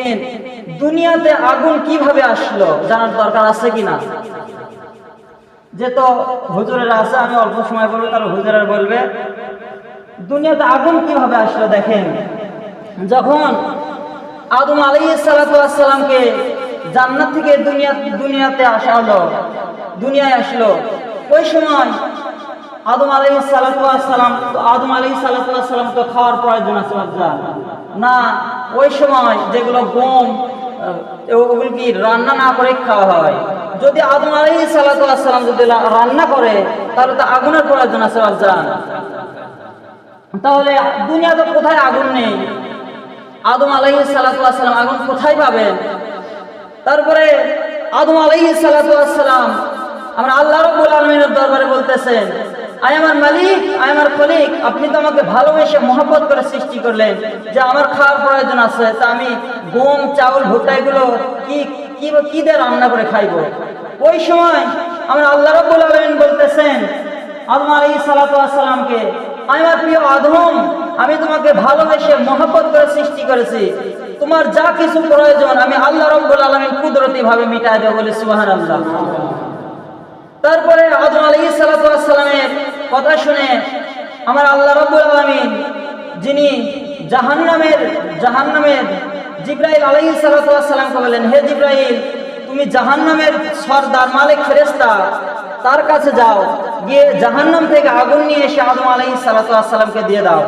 দেখেন দুনিয়াতে আগুন কিভাবে আসলো জানার দরকার আছে কিনা? যে তো হুজুরের আছে, আমি অল্প সময় বলবো, তার হুজুরের বলবে দুনিয়াতে আগুন কিভাবে আসলো। দেখেন, যখন আদম আলাইহিস সালাতু ওয়াস সালামকে জান্নাত থেকে দুনিয়াতে আসা হলো, দুনিয়ায় আসলো, ওই সময় আদম আলাইহিস সালাতু ওয়াস সালাম তো খাওয়ার প্রয়োজন আছে না? ওই সময় যেগুলো গম, ওগুলো কি রান্না না করে খাওয়া হয়? যদি আদম আলাইহিস সালাতু ওয়াস সালাম যদি রান্না করে, তাহলে তো আগুনের প্রয়োজন আছে বাজান। তাহলে দুনিয়াতে কোথায় আগুন নেই? আদম আলাইহিস সালাতু ওয়াস সালাম আগুন কোথায় পাবেন? তারপরে আদম আলাইহিস সালাতু ওয়াস সালাম আমরা আল্লাহ রাব্বুল আলামিনের দরবারে বলতেছেন, আয় আমার মালিক, আয় আমার খলিক, আপনি তো আমাকে ভালোবেসে মহব্বত করে সৃষ্টি করলেন, যে আমার খাওয়ার প্রয়োজন আছে, তা আমি গম, চাউল, ভুট্টা এগুলো কি দিয়ে রান্না করে খাইব? ওই সময় আমরা আল্লাহ রাব্বুল আলামিন বলতেছেন আদম আলাইহিস সালাতু ওয়াস সালামকে, আমার প্রিয় আদম, আমি তোমাকে ভালোবেসে মহব্বত করে সৃষ্টি করেছি, তোমার যা কিছু প্রয়োজন আমি আল্লাহ রাব্বুল আলামিন কুদরতি ভাবে মিটায় দেব, বলে সুবহানাল্লাহ। তারপরে আদম আলাইহিস সালাতু ওয়াস সালামের কথা শুনে আমার আল্লাহ রাব্বুল আলামিন, যিনি জাহান্নামের জিবরাইল আলাইহিস সালাতু ওয়াস সালামকে বলেন, হে জিবরাইল, তুমি জাহান্নামের সরদার মালিক ফেরেশতা, তার কাছে যাও, গিয়ে জাহান্নাম থেকে আগুন নিয়ে এসে আদম আলাইহিস সালাতু ওয়াস সালামকে দিয়ে দাও।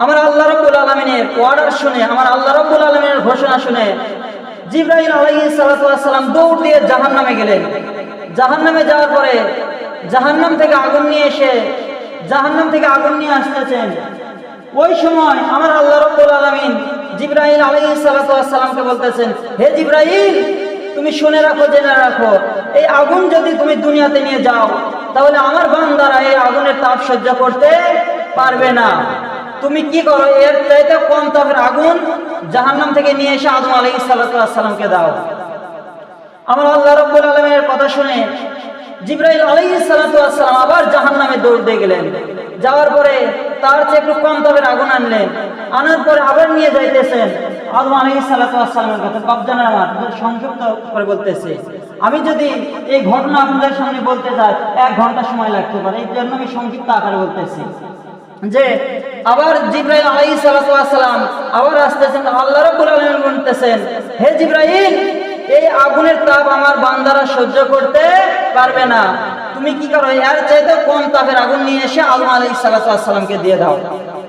আমার আল্লাহ রাব্বুল আলামিনের অর্ডার শুনে, আমার আল্লাহ রাব্বুল আলামিনের ঘোষণা শুনে জিবরাইল আলাইহিস সালাতু ওয়াস সালাম দৌড় দিয়ে জাহান্নামে গেলেন। জাহান্নামে যাওয়ার পরে জাহান্নাম থেকে আগুন নিয়ে আসতেছেন। ওই সময় আমার আল্লাহ রাব্বুল আলামিন জিবরাইল আলাইহিস সালাতু ওয়াস সালামকে বলতেছেন, হে জিবরাইল, তুমি শুনে রাখো, জেনে রাখো, এই আগুন যদি তুমি দুনিয়াতে নিয়ে যাও, তাহলে আমার বান্দারা এই আগুনের তাপ সহ্য করতে পারবে না। তুমি কি করো, এর চাইতে কম তাপের আগুন জাহান্নাম থেকে নিয়ে এসে আদম আলাইহিস সালাতু ওয়াস সালামকে দাও। আমার আল্লাহ রাব্বুল আলামিনের কথা শুনে জিবরাইল আলাইহিস সালাতু ওয়াস সালাম আবার জাহান্নামে দৌড় দিয়ে গেলেন। যাওয়ার পরে তার চেয়ে একটু কম তাপের আগুন আনলেন। আনার পরে আবার নিয়ে যাইতেছেন আদম আলাইহিস সালাতু ওয়াস সালামের কাছে। বাপজান আমার, সংক্ষিপ্ত করে বলতেছি, আমি যদি এই ঘটনা আপনাদের সামনে বলতে যাই 1 ঘন্টা সময় লাগতে পারে, এই জন্য আমি সংক্ষিপ্ত আকারে বলতেছি। যে আবার জিবরাইল আলাইহিস সালাতু ওয়াস সালাম আবার আসতেছেন, আল্লাহ রাব্বুল আলামিন বলতেছেন, হে জিবরাইল, এই আগুনের তাপ আমার বান্দারা সহ্য করতে পারবে না, তুমি কি করো, এর চাইতে কম তাপের আগুন নিয়ে এসে আদম আলাইহিস সালাতু ওয়াস সালামকে দিয়ে দাও।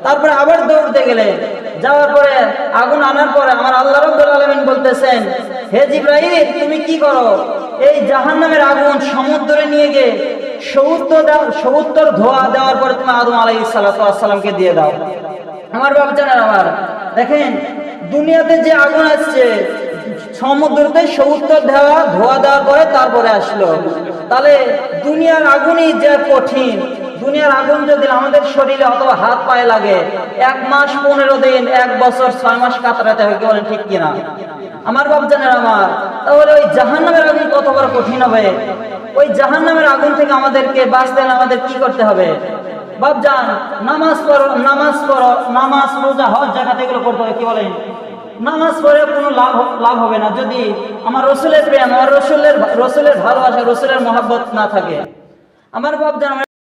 তারপরে আবার দৌড়তে গেলেন। যাওয়ার পরে আগুন আনার পরে আমার আল্লাহ রাব্বুল আলামিন বলতেছেন, হে জিবরাইল, তুমি কি করো, এই জাহান্নামের আগুন সমুদ্রে নিয়ে গিয়ে 70 ধোঁয়া দেওয়ার পরে তুমি আদম আলাইহিস সালাতু ওয়াস সালামকে দিয়ে দাও। আমার বাপজানেরা আমার, দেখেন দুনিয়াতে যে আগুন আসছে সমুদ্রতে 70 ধোঁয়া দেওয়ার পরে তারপরে আসলো। তাহলে দুনিয়ার আগুনই যে কঠিন, দুনিয়ার আগুন যদি আমাদের শরীরে অথবা হাত পায়ে লাগে 1 মাস 15 দিন, 1 বছর 6 মাস কাতরাতে হয়, কি বলেন ঠিক কিনা? আমার বাপজানেরা আমার, তাহলে ওই জাহান্নামের আগুন কত বড় কঠিন হবে? ওই জাহান্নামের আগুন থেকে আমাদেরকে বাঁচতে হলে আমাদের কি করতে হবে? বাপজান, নামাজ পড়ো, নামাজ, রোজা, হজ, যাকাত এগুলো করতে হবে, কি বলেন? নামাজ পড়ে কোনো লাভ হবে না যদি আমার রসুলের প্রেম, আমার রসুলের ভালোবাসা, রসুলের মহব্বত না থাকে। আমার বাপজান